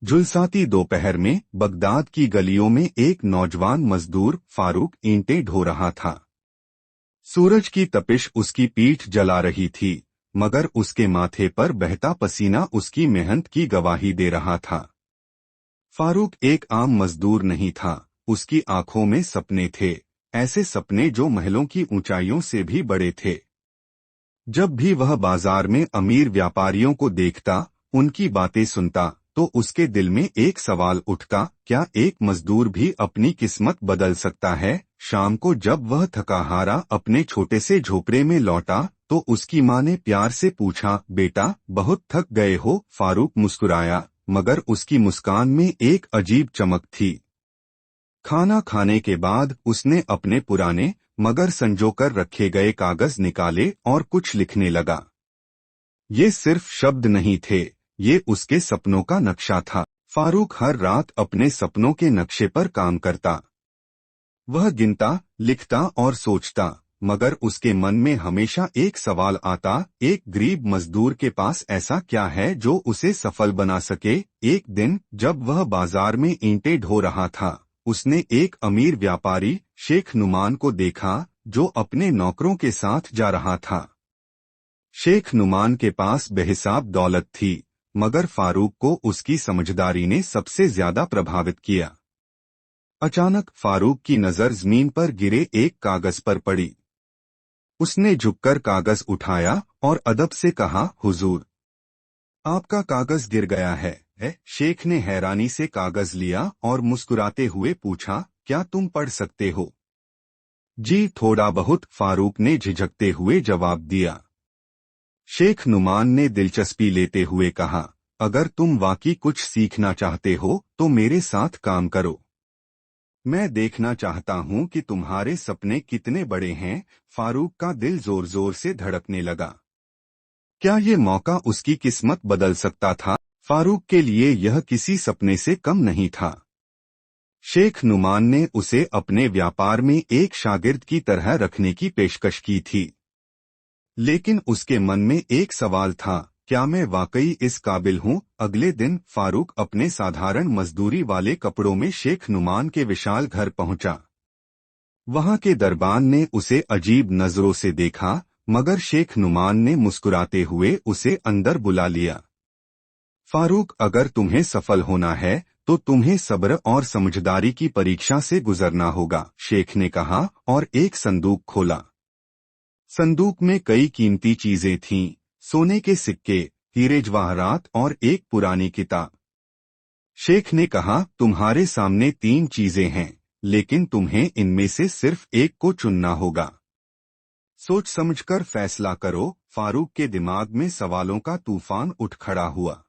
झुलसाती दोपहर में बगदाद की गलियों में एक नौजवान मजदूर फारूक ईंटें ढो रहा था। सूरज की तपिश उसकी पीठ जला रही थी, मगर उसके माथे पर बहता पसीना उसकी मेहनत की गवाही दे रहा था। फारूक एक आम मजदूर नहीं था, उसकी आंखों में सपने थे, ऐसे सपने जो महलों की ऊंचाइयों से भी बड़े थे। जब भी वह बाजार में अमीर व्यापारियों को देखता, उनकी बातें सुनता, तो उसके दिल में एक सवाल उठता, क्या एक मजदूर भी अपनी किस्मत बदल सकता है? शाम को जब वह थकाहारा अपने छोटे से झोपड़े में लौटा, तो उसकी माँ ने प्यार से पूछा, बेटा बहुत थक गए हो? फारूक मुस्कुराया, मगर उसकी मुस्कान में एक अजीब चमक थी। खाना खाने के बाद उसने अपने पुराने मगर संजोकर रखे गए कागज निकाले और कुछ लिखने लगा। ये सिर्फ शब्द नहीं थे, ये उसके सपनों का नक्शा था। फारूक हर रात अपने सपनों के नक्शे पर काम करता। वह गिनता, लिखता और सोचता, मगर उसके मन में हमेशा एक सवाल आता, एक गरीब मजदूर के पास ऐसा क्या है जो उसे सफल बना सके? एक दिन जब वह बाजार में ईंटें ढो रहा था, उसने एक अमीर व्यापारी शेख नुमान को देखा, जो अपने नौकरों के साथ जा रहा था। शेख नुमान के पास बेहिसाब दौलत थी, मगर फारूक को उसकी समझदारी ने सबसे ज्यादा प्रभावित किया। अचानक फारूक की नजर जमीन पर गिरे एक कागज पर पड़ी। उसने झुककर कागज उठाया और अदब से कहा, हुजूर, आपका कागज गिर गया है। शेख ने हैरानी से कागज लिया और मुस्कुराते हुए पूछा, क्या तुम पढ़ सकते हो? जी थोड़ा बहुत, फारूक ने झिझकते हुए जवाब दिया। शेख नुमान ने दिलचस्पी लेते हुए कहा, अगर तुम वाकई कुछ सीखना चाहते हो तो मेरे साथ काम करो। मैं देखना चाहता हूं कि तुम्हारे सपने कितने बड़े हैं। फारूक का दिल जोर जोर से धड़कने लगा। क्या ये मौका उसकी किस्मत बदल सकता था? फारूक के लिए यह किसी सपने से कम नहीं था। शेख नुमान ने उसे अपने व्यापार में एक शागिर्द की तरह रखने की पेशकश की थी, लेकिन उसके मन में एक सवाल था, क्या मैं वाकई इस काबिल हूँ? अगले दिन फारूक अपने साधारण मजदूरी वाले कपड़ों में शेख नुमान के विशाल घर पहुंचा। वहां के दरबान ने उसे अजीब नजरों से देखा, मगर शेख नुमान ने मुस्कुराते हुए उसे अंदर बुला लिया। फारूक, अगर तुम्हें सफल होना है तो तुम्हें सब्र और समझदारी की परीक्षा से गुजरना होगा, शेख ने कहा और एक संदूक खोला। संदूक में कई कीमती चीजें थीं, सोने के सिक्के, हीरे जवाहरात और एक पुरानी किताब। शेख ने कहा, तुम्हारे सामने 3 चीजें हैं, लेकिन तुम्हें इनमें से सिर्फ एक को चुनना होगा। सोच समझकर फैसला करो। फारूक के दिमाग में सवालों का तूफान उठ खड़ा हुआ।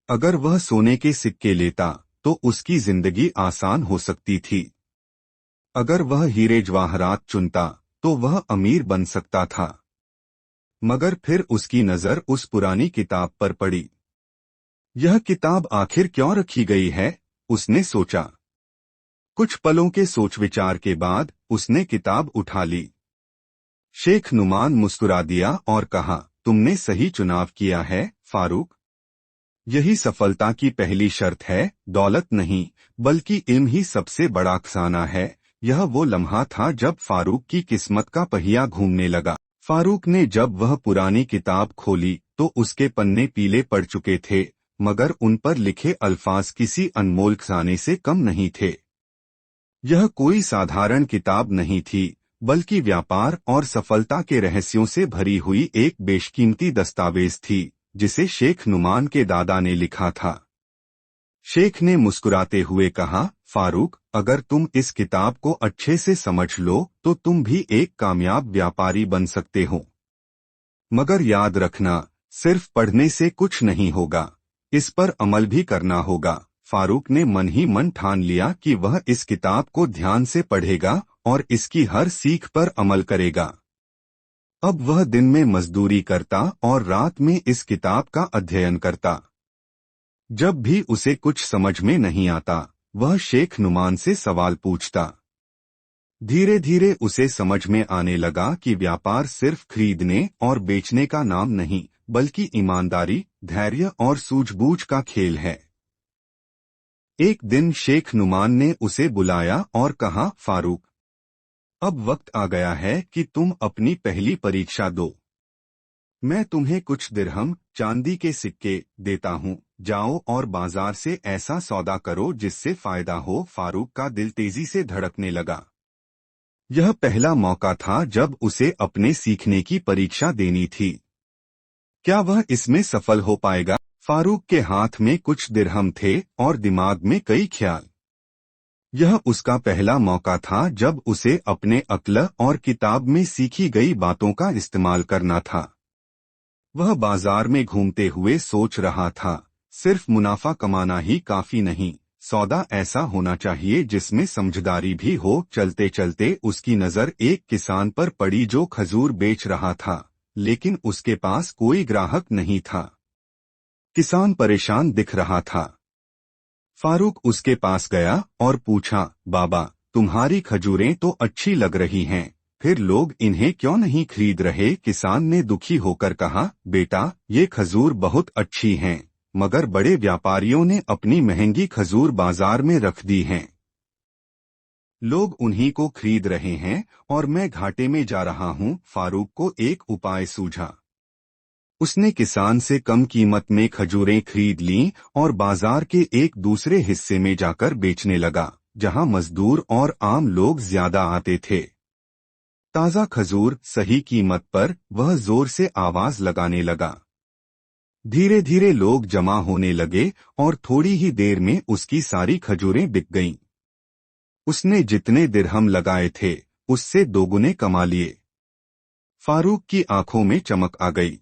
अगर वह सोने के सिक्के लेता तो उसकी जिंदगी आसान हो सकती थी। अगर वह हीरे जवाहरात चुनता तो वह अमीर बन सकता था। मगर फिर उसकी नजर उस पुरानी किताब पर पड़ी। यह किताब आखिर क्यों रखी गई है? उसने सोचा। कुछ पलों के सोच विचार के बाद उसने किताब उठा ली। शेख नुमान मुस्कुरा दिया और कहा, तुमने सही चुनाव किया है फारूक। यही सफलता की पहली शर्त है, दौलत नहीं बल्कि इल्म ही सबसे बड़ा खजाना है। यह वो लम्हा था जब फारूक की किस्मत का पहिया घूमने लगा। फारूक ने जब वह पुरानी किताब खोली तो उसके पन्ने पीले पड़ चुके थे, मगर उन पर लिखे अल्फाज किसी अनमोल खजाने से कम नहीं थे। यह कोई साधारण किताब नहीं थी, बल्कि व्यापार और सफलता के रहस्यों से भरी हुई एक बेशकीमती दस्तावेज थी, जिसे शेख नुमान के दादा ने लिखा था। शेख ने मुस्कुराते हुए कहा, फारूक, अगर तुम इस किताब को अच्छे से समझ लो तो तुम भी एक कामयाब व्यापारी बन सकते हो। मगर याद रखना, सिर्फ पढ़ने से कुछ नहीं होगा, इस पर अमल भी करना होगा। फारूक ने मन ही मन ठान लिया कि वह इस किताब को ध्यान से पढ़ेगा और इसकी हर सीख पर अमल करेगा। अब वह दिन में मजदूरी करता और रात में इस किताब का अध्ययन करता। जब भी उसे कुछ समझ में नहीं आता, वह शेख नुमान से सवाल पूछता। धीरे धीरे उसे समझ में आने लगा कि व्यापार सिर्फ खरीदने और बेचने का नाम नहीं, बल्कि ईमानदारी, धैर्य और सूझबूझ का खेल है। एक दिन शेख नुमान ने उसे बुलाया और कहा, फारूक, अब वक्त आ गया है कि तुम अपनी पहली परीक्षा दो। मैं तुम्हें कुछ दिरहम चांदी के सिक्के देता हूँ। जाओ और बाजार से ऐसा सौदा करो जिससे फायदा हो। फारूक का दिल तेजी से धड़कने लगा। यह पहला मौका था जब उसे अपने सीखने की परीक्षा देनी थी। क्या वह इसमें सफल हो पाएगा? फारूक के हाथ में कुछ दिरहम थे और दिमाग में कई ख्याल। यह उसका पहला मौका था जब उसे अपने अक्ल और किताब में सीखी गई बातों का इस्तेमाल करना था। वह बाजार में घूमते हुए सोच रहा था, सिर्फ मुनाफा कमाना ही काफी नहीं, सौदा ऐसा होना चाहिए जिसमें समझदारी भी हो। चलते चलते उसकी नजर एक किसान पर पड़ी जो खजूर बेच रहा था, लेकिन उसके पास कोई ग्राहक नहीं था। किसान परेशान दिख रहा था। फारूक उसके पास गया और पूछा, बाबा, तुम्हारी खजूरें तो अच्छी लग रही हैं, फिर लोग इन्हें क्यों नहीं खरीद रहे? किसान ने दुखी होकर कहा, बेटा, ये खजूर बहुत अच्छी हैं, मगर बड़े व्यापारियों ने अपनी महंगी खजूर बाजार में रख दी हैं। लोग उन्हीं को खरीद रहे हैं और मैं घाटे में जा रहा हूँ। फारूक को एक उपाय सूझा। उसने किसान से कम कीमत में खजूरें खरीद लीं और बाजार के एक दूसरे हिस्से में जाकर बेचने लगा, जहां मजदूर और आम लोग ज्यादा आते थे। ताजा खजूर सही कीमत पर वह जोर से आवाज लगाने लगा। धीरे धीरे लोग जमा होने लगे और थोड़ी ही देर में उसकी सारी खजूरें बिक गईं। उसने जितने दिरहम लगाए थे उससे दोगुने कमा लिए। फारूक की आंखों में चमक आ गई।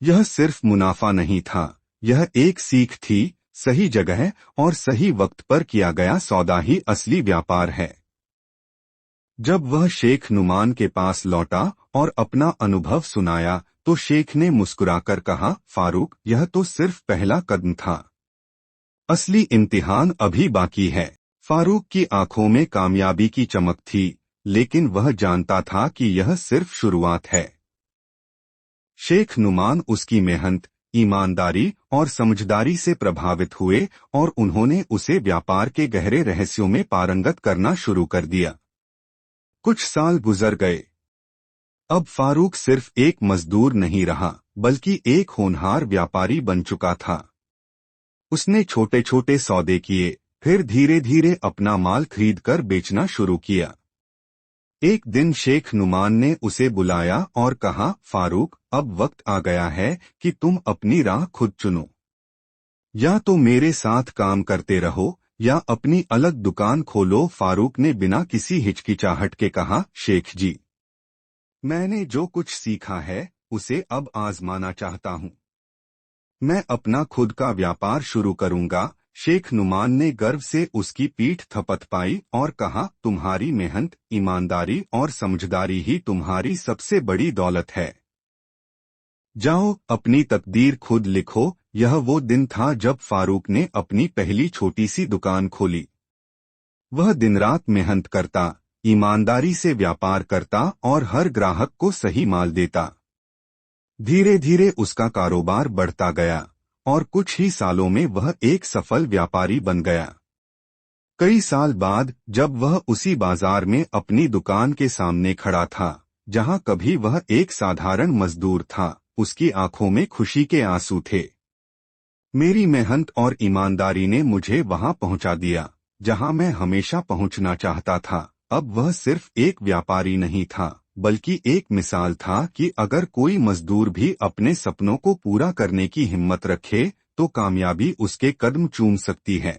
यह सिर्फ मुनाफा नहीं था, यह एक सीख थी। सही जगह और सही वक्त पर किया गया सौदा ही असली व्यापार है। जब वह शेख नुमान के पास लौटा और अपना अनुभव सुनाया तो शेख ने मुस्कुराकर कहा, फारूक, यह तो सिर्फ पहला कदम था, असली इम्तिहान अभी बाकी है। फारूक की आंखों में कामयाबी की चमक थी, लेकिन वह जानता था कि यह सिर्फ शुरुआत है। शेख नुमान उसकी मेहनत, ईमानदारी और समझदारी से प्रभावित हुए और उन्होंने उसे व्यापार के गहरे रहस्यों में पारंगत करना शुरू कर दिया। कुछ साल गुजर गए। अब फारूक सिर्फ एक मजदूर नहीं रहा, बल्कि एक होनहार व्यापारी बन चुका था। उसने छोटे छोटे सौदे किए, फिर धीरे धीरे अपना माल खरीदकर बेचना शुरू किया। एक दिन शेख नुमान ने उसे बुलाया और कहा, फारूक, अब वक्त आ गया है कि तुम अपनी राह खुद चुनो। या तो मेरे साथ काम करते रहो या अपनी अलग दुकान खोलो। फारूक ने बिना किसी हिचकिचाहट के कहा, शेख जी, मैंने जो कुछ सीखा है उसे अब आजमाना चाहता हूँ। मैं अपना खुद का व्यापार शुरू करूंगा। शेख नुमान ने गर्व से उसकी पीठ थपथपाई और कहा, तुम्हारी मेहनत, ईमानदारी और समझदारी ही तुम्हारी सबसे बड़ी दौलत है। जाओ, अपनी तकदीर खुद लिखो। यह वो दिन था जब फारूक ने अपनी पहली छोटी सी दुकान खोली। वह दिन रात मेहनत करता, ईमानदारी से व्यापार करता और हर ग्राहक को सही माल देता। धीरे धीरे उसका कारोबार बढ़ता गया और कुछ ही सालों में वह एक सफल व्यापारी बन गया। कई साल बाद जब वह उसी बाजार में अपनी दुकान के सामने खड़ा था जहां कभी वह एक साधारण मजदूर था, उसकी आंखों में खुशी के आंसू थे। मेरी मेहनत और ईमानदारी ने मुझे वहां पहुंचा दिया जहां मैं हमेशा पहुंचना चाहता था। अब वह सिर्फ एक व्यापारी नहीं था, बल्कि एक मिसाल था कि अगर कोई मजदूर भी अपने सपनों को पूरा करने की हिम्मत रखे तो कामयाबी उसके कदम चूम सकती है।